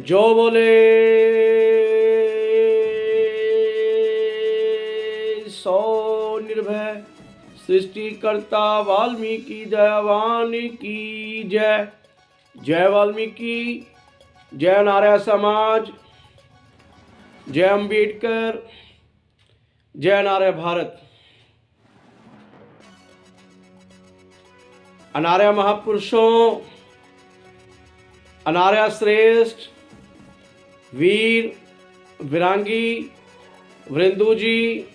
जो बोले सो निर्भय सृष्टिकर्ता वाल्मीकि दयावान की जय। जय वाल्मीकि, जय नारायण समाज, जय अम्बेडकर, जय नारायण भारत। अनार्य महापुरुषों, अनार्य श्रेष्ठ वीर वीरांगी वृंदु जी,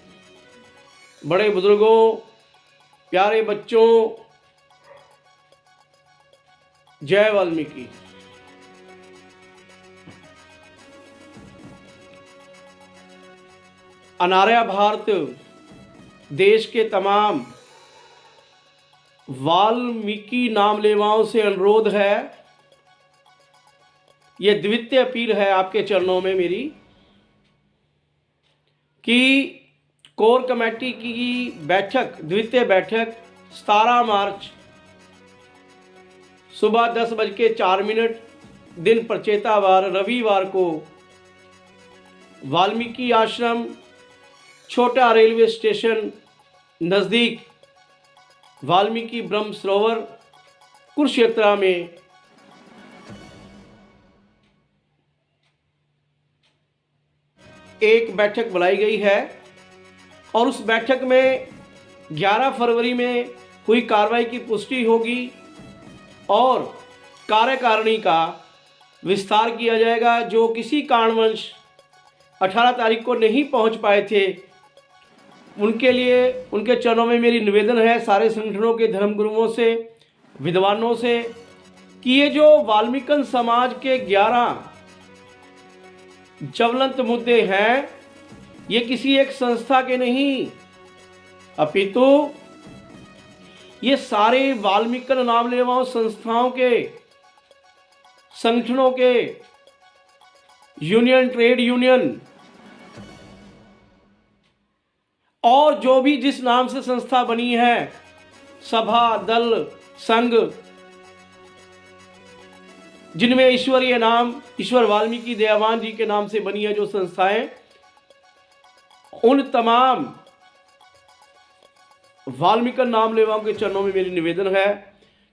बड़े बुजुर्गों, प्यारे बच्चों, जय वाल्मीकि। अनार्य भारत देश के तमाम वाल्मीकि नाम लेवाओं से अनुरोध है, यह द्वितीय अपील है आपके चरणों में मेरी, कि कोर कमेटी की बैठक, द्वितीय बैठक 17 मार्च सुबह 10:04 दिन प्रचेतावार रविवार को वाल्मीकि आश्रम, छोटा रेलवे स्टेशन नज़दीक वाल्मीकि ब्रह्म सरोवर कुरुक्षेत्र में एक बैठक बुलाई गई है। और उस बैठक में 11 फरवरी में हुई कार्रवाई की पुष्टि होगी और कार्यकारिणी का विस्तार किया जाएगा। जो किसी कारणवश 18 तारीख को नहीं पहुंच पाए थे, उनके लिए, उनके चरणों में मेरी निवेदन है सारे संगठनों के धर्मगुरुओं से, विद्वानों से, कि ये जो वाल्मीकि समाज के 11 ज्वलंत मुद्दे हैं, ये किसी एक संस्था के नहीं, अपितु ये सारे वाल्मीकि नाम लेवाओं संस्थाओं के, संगठनों के, यूनियन, ट्रेड यूनियन और जो भी जिस नाम से संस्था बनी है, सभा, दल, संघ, जिनमें ईश्वरीय नाम, ईश्वर वाल्मीकि दयावान जी के नाम से बनी है जो संस्थाएं, उन तमाम वाल्मीकि नाम लेवाओं के चरणों में मेरी निवेदन है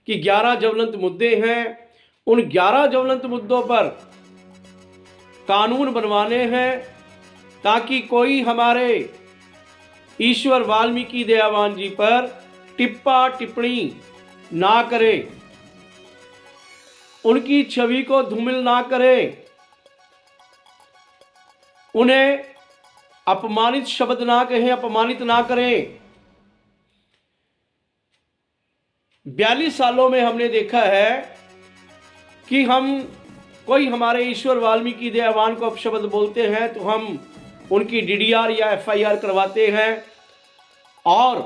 कि 11 ज्वलंत मुद्दे हैं, उन 11 ज्वलंत मुद्दों पर कानून बनवाने हैं ताकि कोई हमारे ईश्वर वाल्मीकि दयावान जी पर टिप्पा टिप्पणी ना करे, उनकी छवि को धूमिल ना करे, उन्हें अपमानित शब्द ना कहें, अपमानित ना करें। 42 सालों में हमने देखा है कि हम कोई हमारे ईश्वर वाल्मीकि दयावान को अपशब्द बोलते हैं तो हम उनकी डीडीआर या एफआईआर करवाते हैं और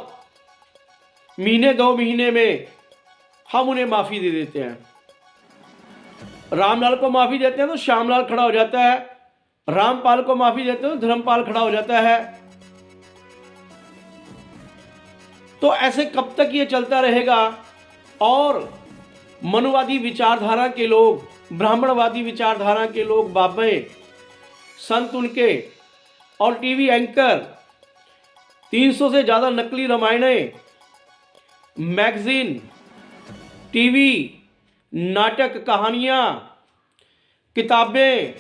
महीने 2 महीने में हम उन्हें माफ़ी दे देते हैं। रामलाल को माफ़ी देते हैं तो श्यामलाल खड़ा हो जाता है, रामपाल को माफ़ी देते हैं तो धर्मपाल खड़ा हो जाता है। तो ऐसे कब तक ये चलता रहेगा? और मनुवादी विचारधारा के लोग, ब्राह्मणवादी विचारधारा के लोग, बाबे, संत उनके और टीवी एंकर 300 से ज़्यादा नकली रामायणें, मैगजीन, टीवी, नाटक, कहानियाँ, किताबें,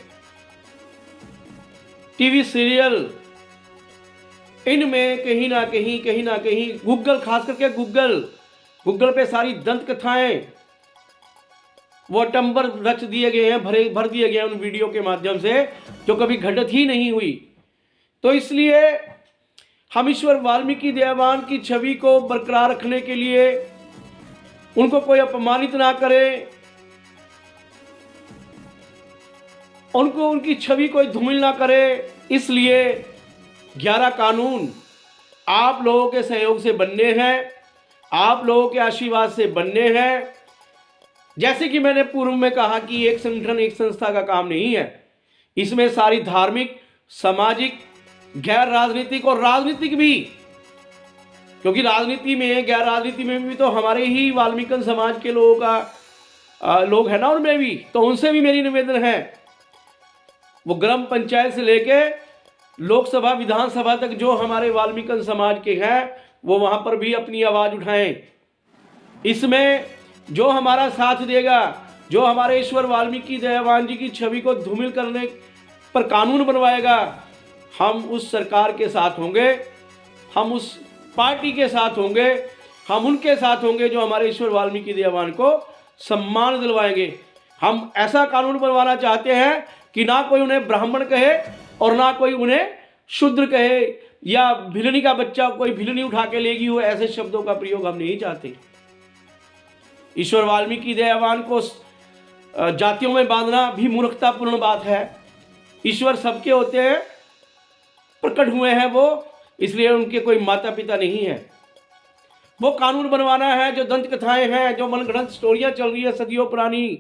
टीवी सीरियल, इनमें कहीं ना कहीं गूगल, खास करके गूगल पे सारी दंत कथाएं वो टंबर रच दिए गए हैं, भर दिए गए हैं उन वीडियो के माध्यम से जो कभी घटित ही नहीं हुई। तो इसलिए हम ईश्वर वाल्मीकि दयावान की छवि को बरकरार रखने के लिए उनको कोई अपमानित ना करे, उनको, उनकी छवि कोई धूमिल ना करे। इसलिए 11 कानून आप लोगों के सहयोग से बनने हैं, आप लोगों के आशीर्वाद से बनने हैं। जैसे कि मैंने पूर्व में कहा कि एक संगठन, एक संस्था का काम नहीं है, इसमें सारी धार्मिक, सामाजिक, गैर राजनीतिक और राजनीतिक भी, क्योंकि राजनीति में, गैर राजनीति में भी तो हमारे ही वाल्मीकि समाज के लोगों का लोग हैं ना, उनमें भी, तो उनसे भी मेरी निवेदन है वो ग्राम पंचायत से लेके लोकसभा विधानसभा तक जो हमारे वाल्मीकि समाज के हैं वो वहाँ पर भी अपनी आवाज़ उठाएं। इसमें जो हमारा साथ देगा, जो हमारे ईश्वर वाल्मीकि दयावान जी की छवि को धूमिल करने पर कानून बनवाएगा, हम उस सरकार के साथ होंगे, हम उस पार्टी के साथ होंगे, हम उनके साथ होंगे जो हमारे ईश्वर वाल्मीकि दयावान को सम्मान दिलवाएंगे। हम ऐसा कानून बनवाना चाहते हैं कि ना कोई उन्हें ब्राह्मण कहे और ना कोई उन्हें शूद्र कहे, या भिलनी का बच्चा कोई भिलनी उठा के लेगी हो, ऐसे शब्दों का प्रयोग हम नहीं चाहते। ईश्वर वाल्मीकि दयावान को जातियों में बांधना भी मूर्खतापूर्ण बात है। ईश्वर सबके होते हैं, प्रकट हुए हैं वो, इसलिए उनके कोई माता पिता नहीं है। वो कानून बनवाना है जो दंत कथाएं हैं, जो मनगढ़ंत स्टोरियां चल रही है सदियों पुरानी,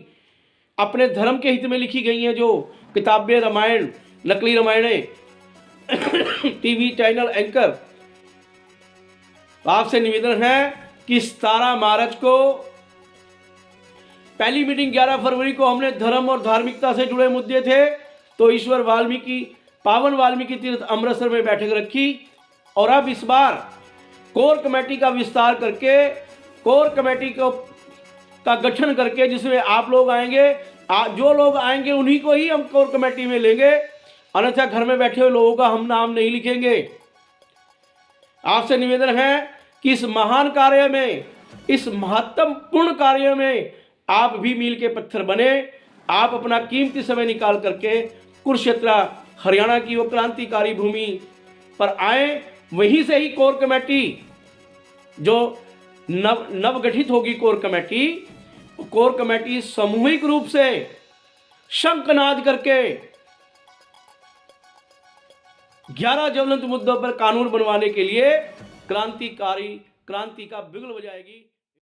अपने धर्म के हित में लिखी गई हैं, जो किताबें, रामायण, नकली रामायणें, टीवी चैनल एंकर। आपसे निवेदन है कि 17 मार्च को पहली मीटिंग 11 फरवरी को हमने धर्म और धार्मिकता से जुड़े मुद्दे थे, तो ईश्वर वाल्मीकि पावन वाल्मीकि तीर्थ अमृतसर में बैठक रखी, और अब इस बार कोर कमेटी का विस्तार करके, कोर कमेटी का गठन करके, जिसमें आप लोग आएंगे, जो लोग आएंगे उन्हीं को ही हम कोर कमेटी में लेंगे, अन्यथा घर में बैठे हुए लोगों का हम नाम नहीं लिखेंगे। आपसे निवेदन है कि इस महान कार्य में, इस महत्वपूर्ण कार्य में आप भी मील के पत्थर बने। आप अपना कीमती समय निकाल करके कुरुक्षेत्र हरियाणा की वो क्रांतिकारी भूमि पर आए। वहीं से ही कोर कमेटी जो नवगठित होगी, कोर कमेटी सामूहिक रूप से शंखनाद करके 11 ज्वलंत मुद्दों पर कानून बनवाने के लिए क्रांति का बिगुल बजाएगी।